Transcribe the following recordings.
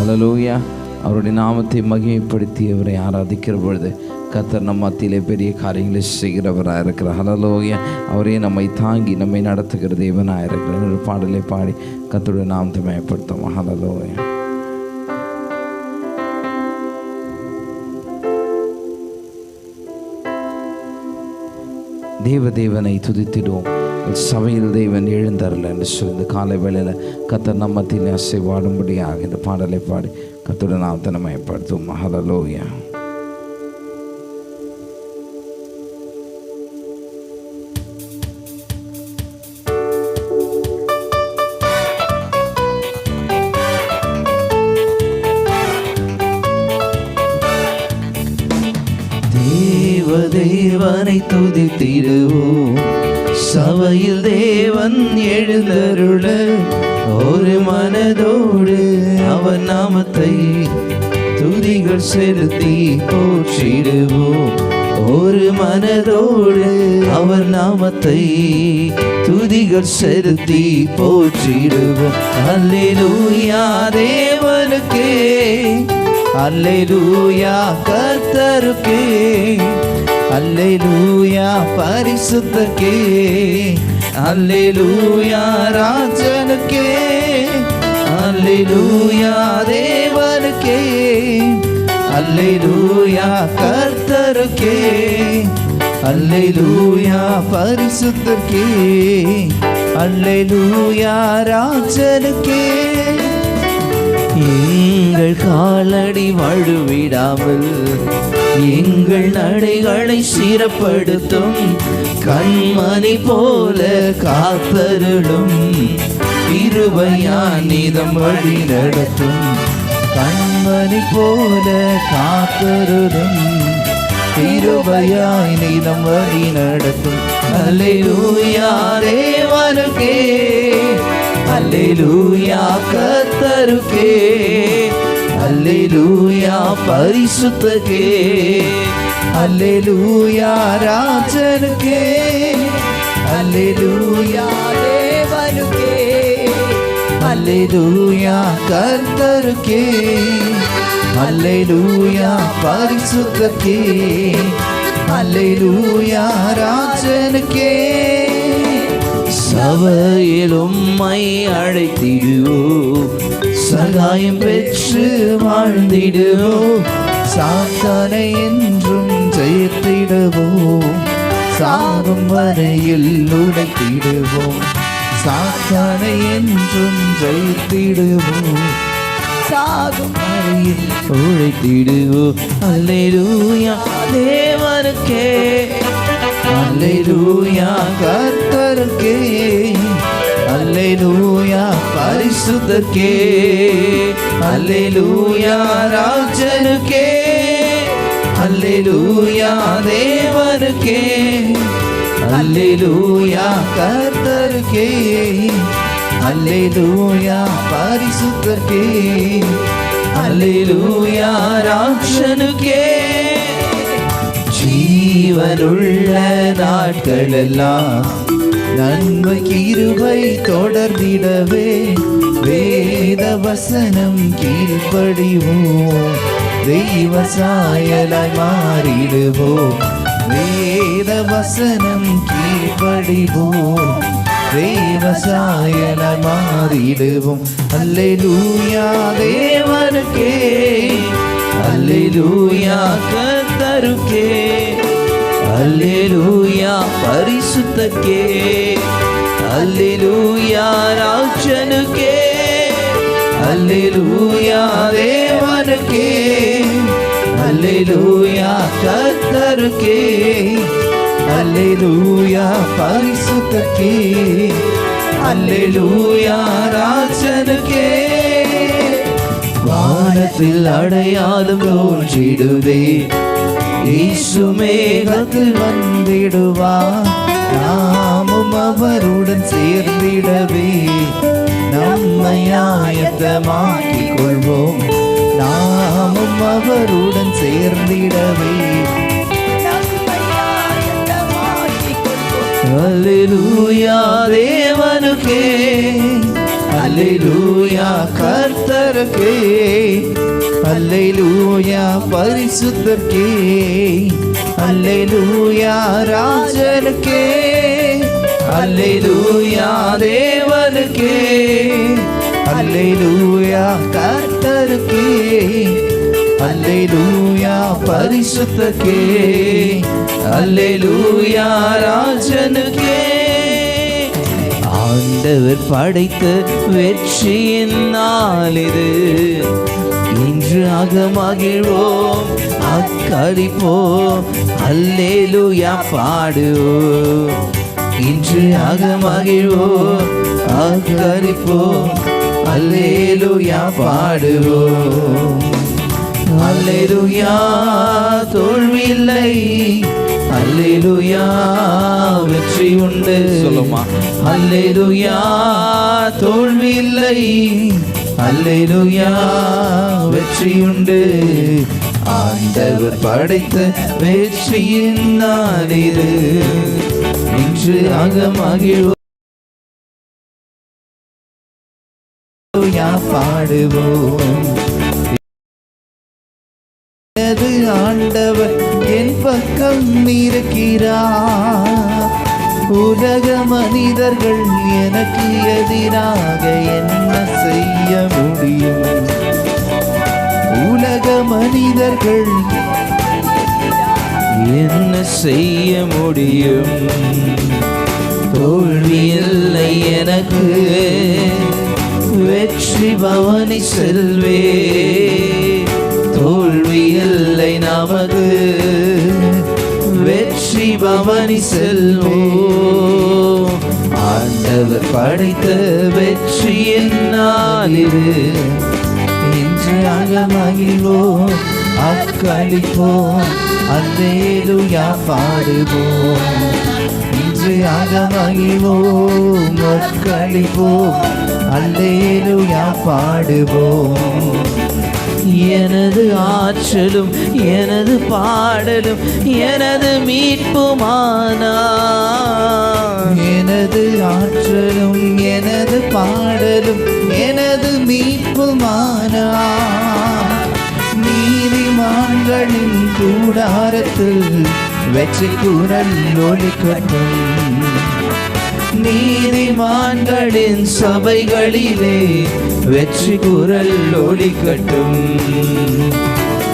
ஹல்லேலூயா. அவருடைய நாமத்தை மகிமைப்படுத்தி அவரை ஆராதிக்கிற பொழுது கர்த்தர் நம் மத்தியிலே பெரிய காரியங்களை செய்கிறவராக இருக்கிறார். ஹல்லேலூயா. அவரே நம்மை தாங்கி நம்மை நடத்துகிற தேவனாக இருக்கிறார். ஒரு பாடலை பாடி கர்த்தருடைய நாமத்தை மகிமைப்படுத்தும். ஹல்லேலூயா. தேவனை துதித்திடுவோம். சபையில் தேவன் எழுந்தார்கள் என்று சொல்லி இந்த காலை வேளையில் கர்த்தர் நம்ம மத்தியில் அசைவாடும்படியாக இந்த பாடலை பாடி கர்த்தருடைய நாமத்தை மகிமைப்படுத்துவோம். ஹல்லேலூயா. தேவனை துதித்திடுவோம். சபையில் தேவன் எழுந்தருள ஒரு மனதோடு அவர் நாமத்தை துதிகள் செலுத்தி போற்றிடுவோம். ஒரு மனதோடு அவர் நாமத்தை துதிகள் செலுத்தி போற்றிடுவோம். அல்லேலூயா தேவனுக்கே, அல்லேலூயா கர்த்தருக்கே, அல்லேலூயா பரிசுத்தருக்கே, அல்லேலூயா ராஜனுக்கே, அல்லேலூயா தேவனுக்கே, அல்லேலூயா கர்த்தருக்கே, அல்லேலூயா பரிசுத்தருக்கே, அல்லேலூயா ராஜனுக்கே. எங்கள் காலடி வழுவிடாமல் எங்கள் நடைகளை சீரப்படுத்தும் கண்மணி போல காத்தருளும் கிருபையால் நிதம் வழி நடத்தும். கண்மணி போல காத்தருளும் கிருபையாய் நிதம் வழி நடத்தும். அல்லேலூயா தேவனுக்கே, அல்லேலூயா கர்த்தருக்கே, அல்லேலூயா பரிசுத்தருக்கே, அல்லேலூயா ராஜனுக்கே, அல்லேலூயா தேவனுக்கே, அல்லேலூயா கர்த்தருக்கே, அல்லேலூயா பரிசுத்தருக்கே, அல்லேலூயா ராஜனுக்கே. சபையில் உம்மை அழைத்திடுவோம், சகாயம் பெற்று வாழ்ந்திடுவோம். சாத்தானை என்றும் ஜெயித்திடுவோம், சாகும் வரையில் உடைத்திடுவோம். சாத்தானை என்றும் ஜெயித்திடுவோம், சாகும் வரையில் உடைத்திடுவோம். அல்லேலூயா தேவனுக்கே, அல்லேலூயா கர்த்தருக்கே, அல்லேலூயா பரிசுத்தருக்கே, அல்லேலூயா ராஜனுக்கே, அல்லேலூயா தேவனுக்கே, அல்லேலூயா கர்த்தருக்கே, அல்லேலூயா பரிசுத்தருக்கே, அல்லேலூயா ராஜனுக்கே. ஜீவனுள்ள நாட்களெல்லாம் நன்மை கிருபை தொடர்ந்திடவே வேத வசனம் கீழ்ப்படிவோம். தெய்வ சாயலாய் மாறிடுவோம், வேத வசனம் கீழ்ப்படிவோம். தெய்வ சாயலாய் மாறிடுவோம். அல்லேலூயா தேவனுக்கே, அல்லேலூயா கர்த்தருக்கே, அல்லேலூயா பரிசுத்தருக்கே, அல்லேலூயா ராஜனுக்கே, அல்லேலூயா தேவனுக்கே, அல்லேலூயா கர்த்தருக்கே, அல்லேலூயா பரிசுத்தருக்கே, அல்லேலூயா ராஜனுக்கே. வானத்தில் அடையாளம் தோன்றிடுதே, இயேசு மேகத்தில் வந்திடுவார். நாமும் அவருடன் சேர்ந்திடவே நம்மை ஆயத்தமாக்கிக் கொள்வோம். நாமும் அவருடன் சேர்ந்திடவே நம்மை ஆயத்தமாக்கிக் கொள்வோம். அல்லேலூயா தேவனுக்கே, அல்லேலூயா கர்த்தருக்கே, அல்லேலூயா பரிசுத்தருக்கே, அல்லேலூயா ராஜனுக்கே, அல்லேலூயா தேவனுக்கே, அல்லேலூயா கர்த்தருக்கே, அல்லேலூயா பரிசுத்தருக்கே, அல்லேலூயா ராஜனுக்கே. ஆண்டவர் படைத்த வெற்றியின் நாள் இது, இன்று அகமகிழ்வோம் அக்களிப்போம் அல்லேலூயா பாடுவோம். இன்று அகமகிழ்வோம் அக்களிப்போம் அல்லேலூயா பாடுவோம். அல்லேலூயா தோல்வியில்லை, அல்லேலூயா வெற்றி உண்டு. சொல்லுமா, அல்லேலூயா தோல்வியில்லை, அல்லேலூயா வெற்றி உண்டு. ஆண்டவர் படைத்த வெற்றியின் நாள் இது, இன்று அகமகிழ்வோம் பாடுவோம். ஆண்டவர் என் பக்கம் இருக்கிறார், உலக மனிதர்கள் எனக்கு எதிராக என்ன செய்ய முடியும்? உலக மனிதர்கள் என்ன செய்ய முடியும்? தோல்வி இல்லை எனக்கு, வெற்றி பவனி செல்வே. தோல்வி இல்லை நமக்கு, வெற்றி பவனி செல்வோம். ஆண்டவர் படைத்த வெற்றியின் நாள் இது, இன்று அகமகிழ்வோம் அக்களிப்போம் அல்லேலூயா பாடுவோம். இன்று அகமகிழ்வோம் அக்களிப்போம் அல்லேலூயா பாடுவோம். எனது ஆற்றலும் எனது பாடலும் எனது மீட்புமானார். எனது ஆற்றலும் எனது பாடலும் எனது மீட்புமானார். நீதிமான்களின் கூடாரத்தில் வெற்றி குரல் ஒலிக்கட்டும். நீதிமான்களின் சபைகளிலே வெற்றி குரல் ஒலிக்கட்டும்.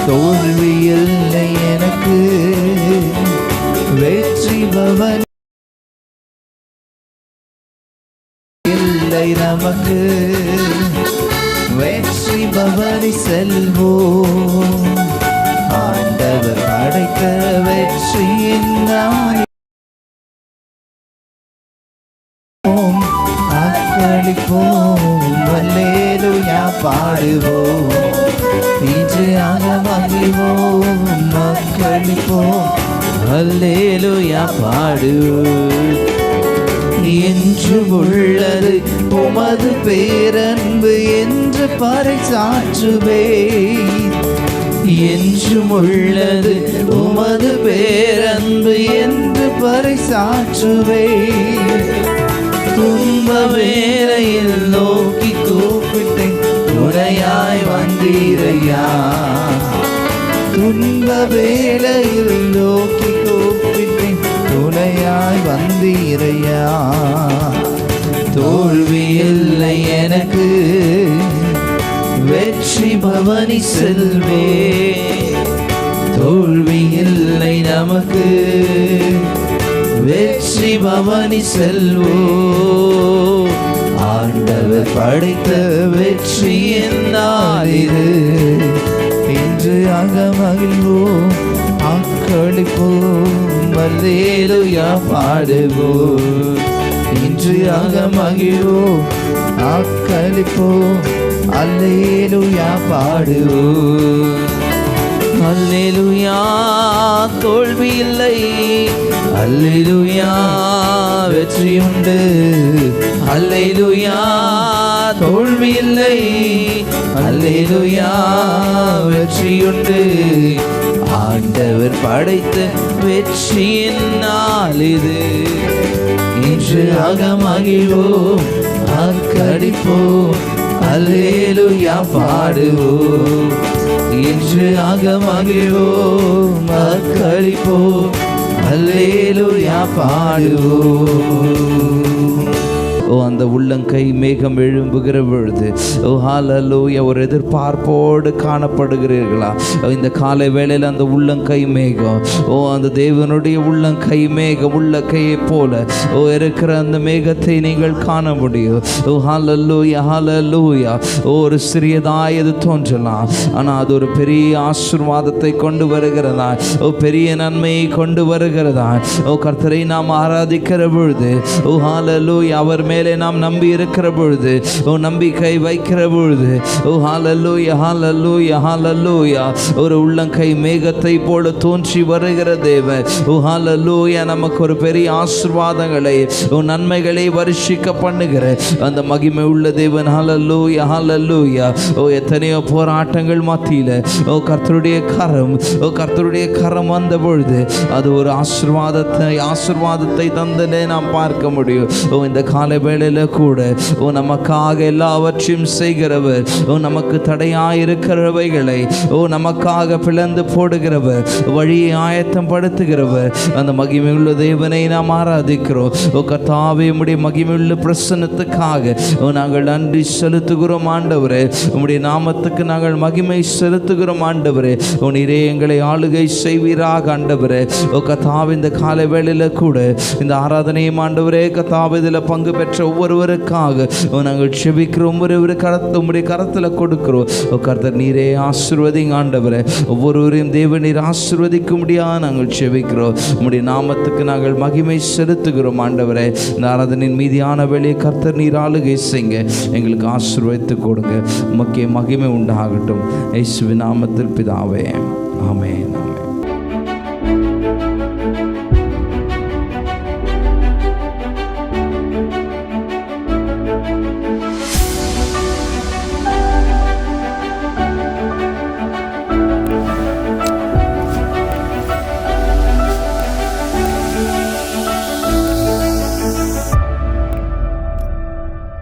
தோல்வி இல்லை எனக்கு, வெற்றி பவன் இல்லை நமக்கு, வெற்றி பவனி செல்வோம். ஆண்டவர் படைத்த வெற்றியின் நாள் அக்களிப்போம் அல்லேலூயா பாடுவோம். இன்று அகமகிழ்வோம் அக்களிப்போம் அல்லேலூயா பாடுவோம். என்றும் உள்ளது உமது பேரன்பு என்று பறைசாற்றுவே. என்றும் உள்ளது உமது பேரன்பு என்று பறைசாற்றுவே. துன்ப வேளையில் நோக்கி கூப்பிட்டேன், துணையாய் வந்தீரையா. துன்ப வேளையில் நோக்கி கூப்பிட்டேன், துணையாய் வந்தீரையா. தோல்வி இல்லை எனக்கு, வெற்றி பவனி செல்வே. தோல்வி இல்லை நமக்கு, வெற்றி பவனி செல்வோ. ஆண்டவர் படைத்த வெற்றியின் நாள் இது, இன்று அகமகிழ்வோம் அக்களிப்போம் அல்லேலூயா பாடுவோம். இன்று அகமகிழ்வோம் அக்களிப்போம் அல்லேலூயா பாடுவோம். அல்லேலூயா தோல்வி இல்லை, அல்லேலூயா வெற்றி உண்டு. அல்லேலூயா தோல்வி இல்லை, அல்லேலூயா வெற்றி உண்டு. ஆண்டவர் படைத்த வெற்றியின் நாள் இது, இன்று அகமகிழ்வோம் அர்ப்பணிப்போம் அல்லேலூயா பாடுவோம் இன்று மகிழ்வோம் அர்ப்பணிப்போம் அல்லேலூயா பாடுவோம். ஓ அந்த உள்ளங்கை மேகம் எழும்புகிற பொழுது ஓ ஹல்லேலூயா ஒரு எதிர்பார்ப்போடு காணப்படுகிறீர்களா? இந்த காலை வேளையில் அந்த உள்ளங்கை மேகம் ஓ அந்த தேவனுடைய உள்ளங்கை மேகம் உள்ளங்கையை போல ஓ இருக்கிற அந்த மேகத்தை நீங்கள் காண முடியும். ஓ ஹல்லேலூயா ஹல்லேலூயா. ஒரு சிறியதாய் அது தோன்றலாம், ஆனால் அது ஒரு பெரிய ஆசீர்வாதத்தை கொண்டு வருகிறதா, ஓ பெரிய நன்மையை கொண்டு வருகிறதா. ஓ கர்த்தரை நாம் ஆராதிக்கிற பொழுது ஓ ஹல்லேலூயா அவர் மேலே நாம் நம்பி இருக்கிற பொழுது ஓ நம்பிக்கை வைக்கிற பொழுது ஓ ஹல்லேலூயா ஹல்லேலூயா ஹல்லேலூயா ஒரு உள்ளங்கை மேகத்தை போல தோன்றி வருகிற தேவன் ஓ ஹல்லேலூயா நமக்கு ஒரு பெரிய ஆசீர்வாதங்களை ஓ நன்மைகளை வருஷிக்க பண்ணுகிற அந்த மகிமை உள்ள தேவன். ஹல்லேலூயா ஹல்லேலூயா. ஓ எத்தனையோ போராட்டங்கள் மத்தியில ஓ கர்த்தருடைய கரம் வந்த பொழுது அது ஒரு ஆசீர்வாதத்தை தந்தனே நாம் பார்க்க முடியும். ஓ இந்த காலை வேளையில கூட ஓ நமக்காக எல்லாவற்றையும் செய்கிறவர், ஓ நமக்கு தடையாயிருக்கிறவைகளை ஓ நமக்காக பிளந்து போடுகிறவர், வழியை ஆயத்தம் படுத்துகிறவர் அந்த மகிமையுள்ள தேவனை நாம் ஆராதிக்கிறோம். ஓ கர்த்தாவே உம்முடைய மகிமையுள்ள பிரசன்னத்துக்காக ஓ நாங்கள் நன்றி செலுத்துகிறோம் ஆண்டவரே. உம்முடைய நாமத்துக்கு நாங்கள் மகிமை செலுத்துகிறோம் ஆண்டவரே. ஓ நீரே எங்களை ஆளுகை செய்வீராக ஆண்டவரே. ஓ கர்த்தாவே இந்த காலை வேளையில கூட இந்த ஆராதனையும் ஆண்டவரே கர்த்தாவே இதில் பங்கு பெற்ற ஒவ்வொருவருக்காக நாங்கள் செபிக்கிறோம். உம்முடைய கரத்தில் கொடுக்கிறோம். ஓ கர்த்தர் நீரே ஆசீர்வதிங்க ஆண்டவரே. ஒவ்வொருவரையும் தேவன் நீர் ஆசீர்வதிக்க முடியாது நாங்கள் செபிக்கிறோம். உம்முடைய நாமத்துக்கு நாங்கள் மகிமை செலுத்துகிறோம் ஆண்டவரே. இந்த ஆராதனையின் மீதியான வேலையை கர்த்தர் நீர் ஆளுகை செய்யுங்க, எங்களுக்கு ஆசீர்வதித்து கொடுங்க. உமக்கே மகிமை உண்டாகட்டும். இயேசுவின் நாமத்தில் பிதாவே, ஆமென் ஆமென்.